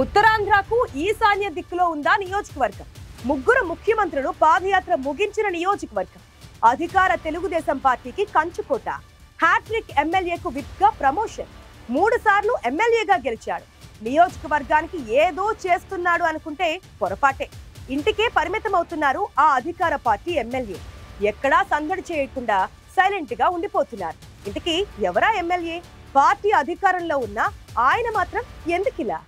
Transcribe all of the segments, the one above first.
ఉత్తరాంధ్రకు ఈశాన్య దిక్కులో ఉందా నియోజకవర్గం. ముగ్గురు ముఖ్యమంత్రులు పాదయాత్ర ముగించిన నియోజకవర్గం. అధికార తెలుగుదేశం పార్టీకి కంచుకోట. హ్యాట్రిక్ ఎమ్మెల్యేకు విప్ గా ప్రమోషన్. 3 సార్లు ఎమ్మెల్యేగా గెలిచాడు. నియోజకవర్గానికి ఏదో చేస్తున్నాడు అనుకుంటే పొరపాటే. ఇంటికే పరిమితమవుతున్నారు ఆ అధికార పార్టీ ఎమ్మెల్యే. ఎక్కడా సందడి చేయకుండా సైలెంట్ గా ఉండిపోతున్నారు. ఇంతకీ ఎవరా ఎమ్మెల్యే? పార్టీ అధికారంలో ఉన్న ఆయన మాత్రం ఎందుకిలా?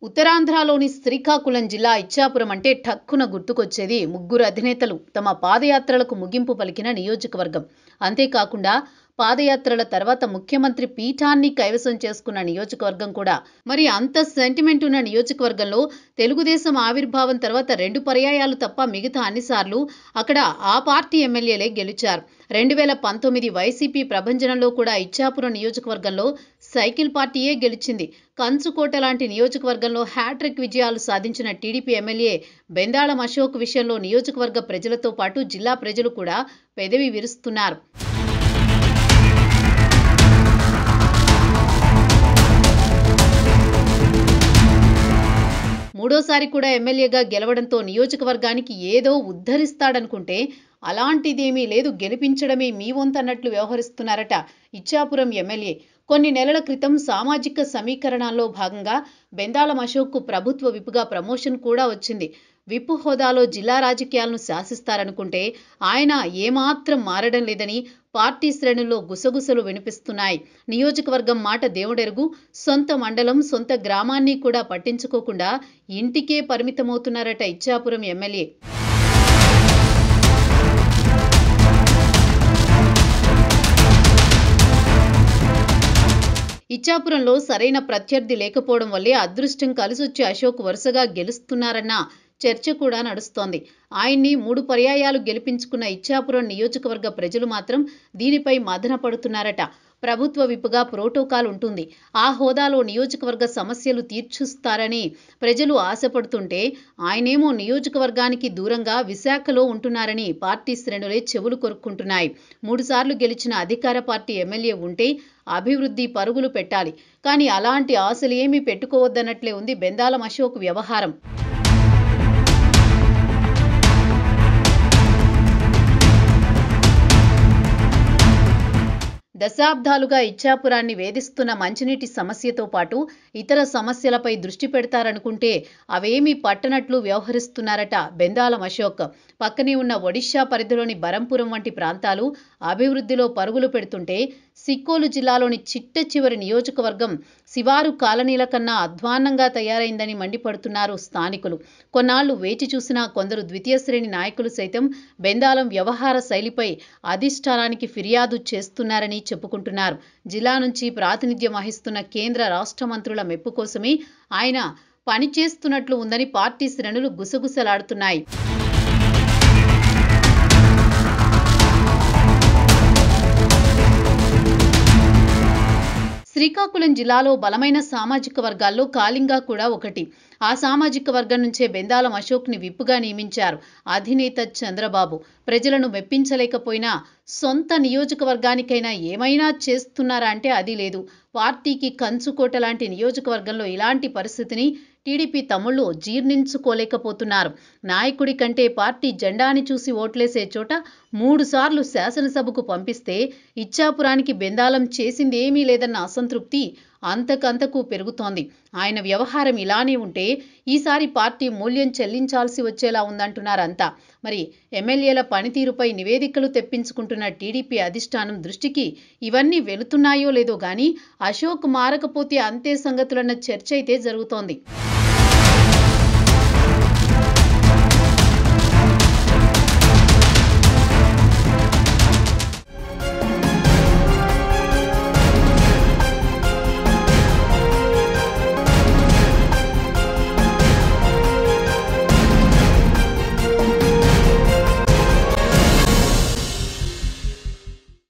ఉత్తరాంధ్రలోని శ్రీకాకుళం జిల్లా ఇచ్చాపురం అంటే ఠక్కున గుర్తుకొచ్చేది ముగ్గురు అధినేతలు తమ పాదయాత్రలకు ముగింపు పలికిన నియోజకవర్గం. అంతేకాకుండా పాదయాత్రల తర్వాత ముఖ్యమంత్రి పీఠాన్ని కైవసం చేసుకున్న నియోజకవర్గం కూడా. మరి అంత సెంటిమెంట్ ఉన్న నియోజకవర్గంలో తెలుగుదేశం ఆవిర్భావం తర్వాత 2 పర్యాయాలు తప్ప మిగతా అన్నిసార్లు అక్కడ ఆ పార్టీ ఎమ్మెల్యేలే గెలిచారు. 2019 వైసీపీ ప్రభంజనంలో కూడా ఇచ్చాపురం నియోజకవర్గంలో సైకిల్ పార్టీయే గెలిచింది. కంచుకోట లాంటి నియోజకవర్గంలో హ్యాట్రిక్ విజయాలు సాధించిన టీడీపీ ఎమ్మెల్యే బెందాళం అశోక్ విషయంలో నియోజకవర్గ ప్రజలతో పాటు జిల్లా ప్రజలు కూడా పెదవి విరుస్తున్నారు. మూడోసారి కూడా ఎమ్మెల్యేగా గెలవడంతో నియోజకవర్గానికి ఏదో ఉద్ధరిస్తాడనుకుంటే అలాంటిదేమీ లేదు, గెలిపించడమే మీ వంతన్నట్లు వ్యవహరిస్తున్నారట ఇచ్చాపురం ఎమ్మెల్యే. కొన్ని నెలల క్రితం సామాజిక సమీకరణాల్లో భాగంగా బెందాళం అశోక్కు ప్రభుత్వ విప్గా ప్రమోషన్ కూడా వచ్చింది. విప్ హోదాలో జిల్లా రాజకీయాలను శాసిస్తారనుకుంటే ఆయన ఏమాత్రం మారడం లేదని పార్టీ శ్రేణుల్లో గుసగుసలు వినిపిస్తున్నాయి. నియోజకవర్గం మాట దేవుడెరుగు, సొంత మండలం సొంత గ్రామాన్ని కూడా పట్టించుకోకుండా ఇంటికే పరిమితమవుతున్నారట ఇచ్చాపురం ఎమ్మెల్యే. ఇచ్చాపురంలో సరైన ప్రత్యర్థి లేకపోవడం వల్లే అదృష్టం కలిసొచ్చి అశోక్ వరుసగా గెలుస్తున్నారన్న చర్చ కూడా నడుస్తోంది. ఆయన్ని 3 పర్యాయాలు గెలిపించుకున్న ఇచ్చాపురం నియోజకవర్గ ప్రజలు మాత్రం దీనిపై మదన పడుతున్నారట. ప్రభుత్వ విప్గా ప్రోటోకాల్ ఉంటుంది, ఆ హోదాలో నియోజకవర్గ సమస్యలు తీర్చుస్తారని ప్రజలు ఆశపడుతుంటే ఆయనేమో నియోజకవర్గానికి దూరంగా విశాఖలో ఉంటున్నారని పార్టీ శ్రేణులే చెవులు కొరుక్కుంటున్నాయి. 3 సార్లు గెలిచిన అధికార పార్టీ ఎమ్మెల్యే ఉంటే అభివృద్ధి పరుగులు పెట్టాలి, కానీ అలాంటి ఆశలు ఏమీ పెట్టుకోవద్దన్నట్లే ఉంది బెందాళం అశోక్ వ్యవహారం. దశాబ్దాలుగా ఇచ్చాపురాన్ని వేధిస్తున్న మంచినీటి సమస్యతో పాటు ఇతర సమస్యలపై దృష్టి పెడతారనుకుంటే అవేమీ పట్టనట్లు వ్యవహరిస్తున్నారట బెందాళం అశోక్. పక్కనే ఉన్న ఒడిషా పరిధిలోని బరంపురం వంటి ప్రాంతాలు అభివృద్ధిలో పరుగులు పెడుతుంటే సిక్కోలు జిల్లాలోని చిట్ట చివరి నియోజకవర్గం శివారు కాలనీల కన్నా అధ్వాన్నంగా తయారైందని మండిపడుతున్నారు స్థానికులు. కొన్నాళ్లు వేచి చూసినా కొందరు ద్వితీయ శ్రేణి నాయకులు సైతం బెందాళం వ్యవహార శైలిపై అధిష్టానానికి ఫిర్యాదు చేస్తున్నారని చెప్పుకుంటున్నారు. జిల్లా నుంచి ప్రాతినిధ్యం వహిస్తున్న కేంద్ర రాష్ట్ర మంత్రుల మెప్పు కోసమే ఆయన పనిచేస్తున్నట్లు ఉందని పార్టీ శ్రేణులు గుసగుసలాడుతున్నాయి. శ్రీకాకుళం జిల్లాలో బలమైన సామాజిక వర్గాల్లో కాళింగ కూడా ఒకటి. ఆ సామాజిక వర్గం నుంచే బెందాళం అశోక్ని విప్పుగా నియమించారు అధినేత చంద్రబాబు. ప్రజలను మెప్పించలేకపోయినా సొంత నియోజకవర్గానికైనా ఏమైనా చేస్తున్నారా అంటే అది లేదు. పార్టీకి కంచుకోట లాంటి నియోజకవర్గంలో ఇలాంటి పరిస్థితిని టీడీపీ తమ్ముళ్ళు జీర్ణించుకోలేకపోతున్నారు. నాయకుడి కంటే పార్టీ జెండాని చూసి ఓట్లేసే చోట 3 సార్లు శాసనసభకు పంపిస్తే ఇచ్చాపురానికి బెందాళం చేసింది ఏమీ లేదన్న అసంతృప్తి అంతకంతకు పెరుగుతోంది. ఆయన వ్యవహారం ఇలానే ఉంటే ఈసారి పార్టీ మూల్యం చెల్లించాల్సి వచ్చేలా ఉందంటున్నారంతా. మరి ఎమ్మెల్యేల పనితీరుపై నివేదికలు తెప్పించుకుంటున్న టీడీపీ అధిష్టానం దృష్టికి ఇవన్నీ వెళుతున్నాయో లేదో గానీ అశోక్ మారకపోతే అంతే సంగతులన్న చర్చ అయితే జరుగుతోంది.